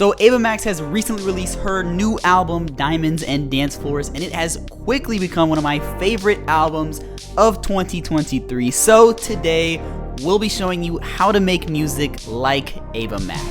So Ava Max has recently released her new album, Diamonds and Dance Floors, and it has quickly become one of my favorite albums of 2023. So today, we'll be showing you how to make music like Ava Max.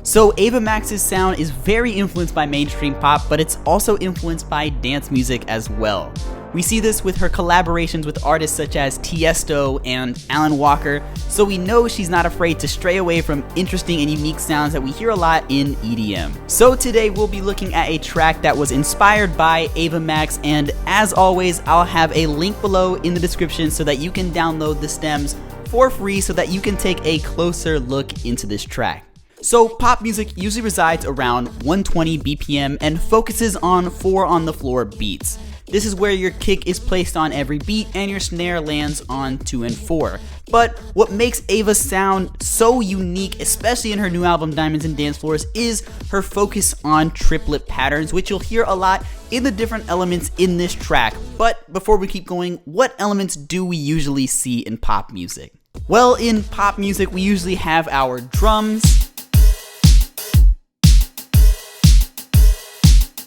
So Ava Max's sound is very influenced by mainstream pop, but it's also influenced by dance music as well. We see this with her collaborations with artists such as Tiesto and Alan Walker, so we know she's not afraid to stray away from interesting and unique sounds that we hear a lot in EDM. So today we'll be looking at a track that was inspired by Ava Max, and as always, I'll have a link below in the description so that you can download the stems for free so that you can take a closer look into this track. So pop music usually resides around 120 BPM and focuses on 4 on the floor beats. This is where your kick is placed on every beat and your snare lands on 2 and 4. But what makes Ava sound so unique, especially in her new album Diamonds and Dance Floors, is her focus on triplet patterns, which you'll hear a lot in the different elements in this track. But before we keep going, what elements do we usually see in pop music? Well, in pop music, we usually have our drums,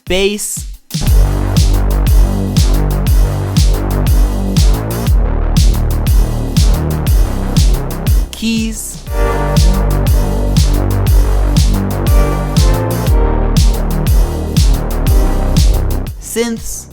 bass, keys, synths,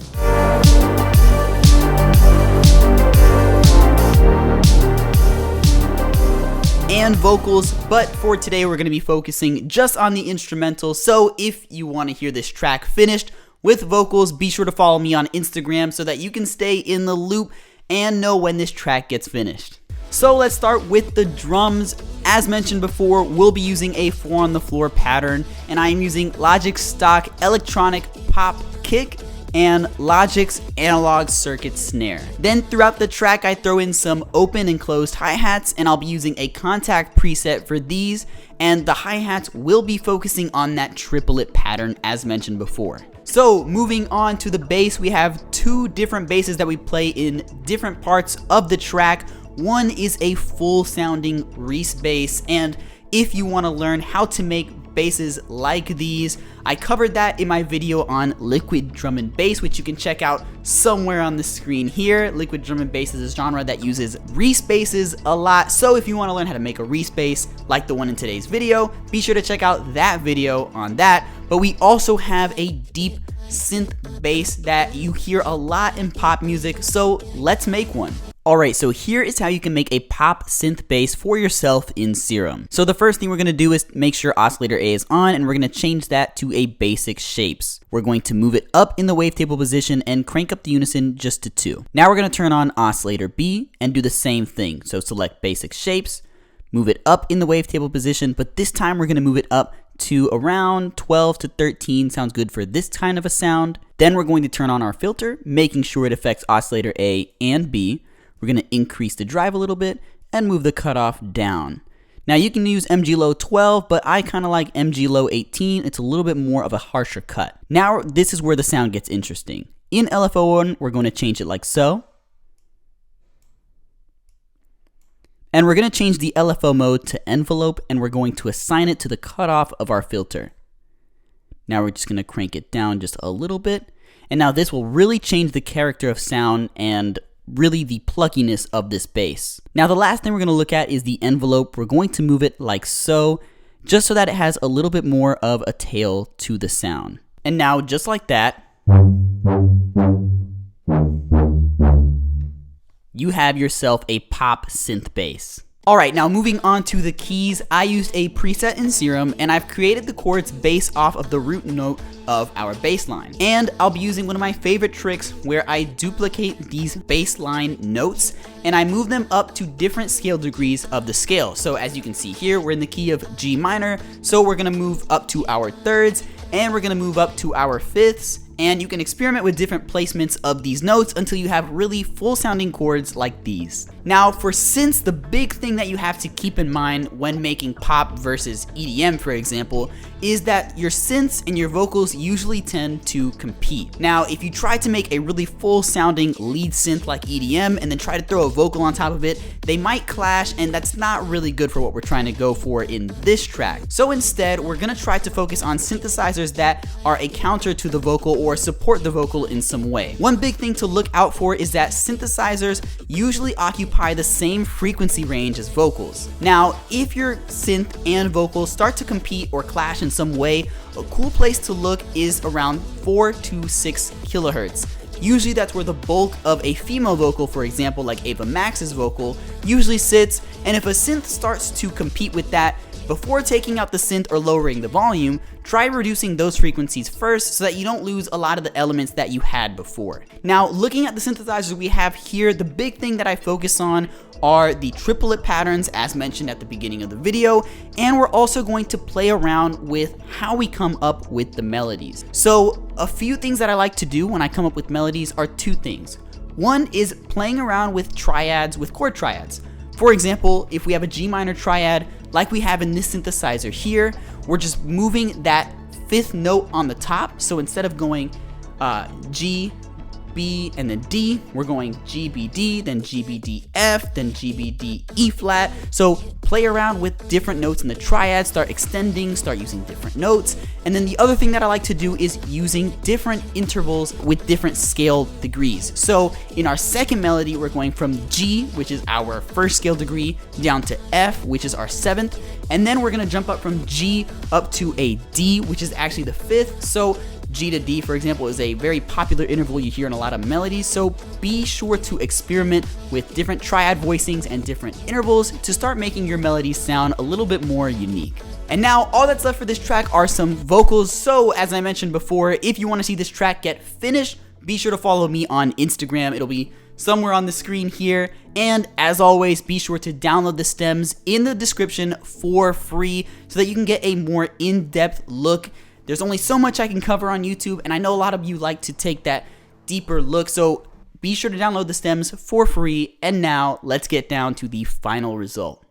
and vocals, but for today we're going to be focusing just on the instrumental. So if you want to hear this track finished with vocals, be sure to follow me on Instagram so that you can stay in the loop and know when this track gets finished. So let's start with the drums. As mentioned before, we'll be using a 4 on the floor pattern, and I am using Logic's stock electronic pop kick and Logic's analog circuit snare. Then throughout the track, I throw in some open and closed hi-hats, and I'll be using a contact preset for these, and the hi-hats will be focusing on that triplet pattern as mentioned before. So moving on to the bass, we have 2 different basses that we play in different parts of the track. One is a full sounding Reese bass, and if you want to learn how to make basses like these, I covered that in my video on liquid drum and bass, which you can check out somewhere on the screen here. Liquid drum and bass is a genre that uses Reese basses a lot, so if you want to learn how to make a Reese bass like the one in today's video, be sure to check out that video on that. But we also have a deep synth bass that you hear a lot in pop music, so let's make one. Alright, so here is how you can make a pop synth bass for yourself in Serum. So the first thing we're going to do is make sure oscillator A is on, and we're going to change that to a basic shapes. We're going to move it up in the wavetable position and crank up the unison just to 2. Now we're going to turn on oscillator B and do the same thing. So select basic shapes, move it up in the wavetable position, but this time we're going to move it up to around 12 to 13, sounds good for this kind of a sound. Then we're going to turn on our filter, making sure it affects oscillator A and B. We're going to increase the drive a little bit and move the cutoff down. Now you can use MG Low 12, but I kind of like MG Low 18. It's a little bit more of a harsher cut. Now this is where the sound gets interesting. In LFO1, we're going to change it like so. And we're going to change the LFO mode to envelope, and we're going to assign it to the cutoff of our filter. Now we're just going to crank it down just a little bit. And now this will really change the character of sound and really the pluckiness of this bass. Now the last thing we're going to look at is the envelope. We're going to move it like so, just so that it has a little bit more of a tail to the sound. And now just like that, you have yourself a pop synth bass. Alright, now moving on to the keys, I used a preset in Serum, and I've created the chords based off of the root note of our bass line. And I'll be using one of my favorite tricks where I duplicate these bass line notes and I move them up to different scale degrees of the scale. So as you can see here, we're in the key of G minor, so we're going to move up to our thirds, and we're going to move up to our fifths, and you can experiment with different placements of these notes until you have really full sounding chords like these. Now for synths, the big thing that you have to keep in mind when making pop versus EDM, for example, is that your synths and your vocals usually tend to compete. Now if you try to make a really full sounding lead synth like EDM and then try to throw a vocal on top of it, they might clash, and that's not really good for what we're trying to go for in this track. So instead, we're gonna try to focus on synthesizers that are a counter to the vocal or support the vocal in some way. One big thing to look out for is that synthesizers usually occupy the same frequency range as vocals. Now, if your synth and vocals start to compete or clash in some way, a cool place to look is around 4 to 6 kilohertz. Usually that's where the bulk of a female vocal, for example like AVA Max's vocal, usually sits, and if a synth starts to compete with that, before taking out the synth or lowering the volume, try reducing those frequencies first so that you don't lose a lot of the elements that you had before. Now, looking at the synthesizers we have here, the big thing that I focus on are the triplet patterns as mentioned at the beginning of the video, and we're also going to play around with how we come up with the melodies. So a few things that I like to do when I come up with melodies are two things. One is playing around with triads, with chord triads. For example, if we have a G minor triad, like we have in this synthesizer here, we're just moving that 5th note on the top. So instead of going G, B, and then D, we're going G, B, D, then G, B, D, F, then G, B, D, E flat. So play around with different notes in the triad, start extending, start using different notes. And then the other thing that I like to do is using different intervals with different scale degrees. So in our second melody, we're going from G, which is our 1st scale degree, down to F, which is our 7th. And then we're gonna jump up from G up to a D, which is actually the 5th. So G to D, for example, is a very popular interval you hear in a lot of melodies, so be sure to experiment with different triad voicings and different intervals to start making your melodies sound a little bit more unique. And now all that's left for this track are some vocals, so as I mentioned before, if you want to see this track get finished, be sure to follow me on Instagram. It'll be somewhere on the screen here, and as always, be sure to download the stems in the description for free so that you can get a more in-depth look. There's only so much I can cover on YouTube, and I know a lot of you like to take that deeper look, so be sure to download the stems for free. And now, let's get down to the final result.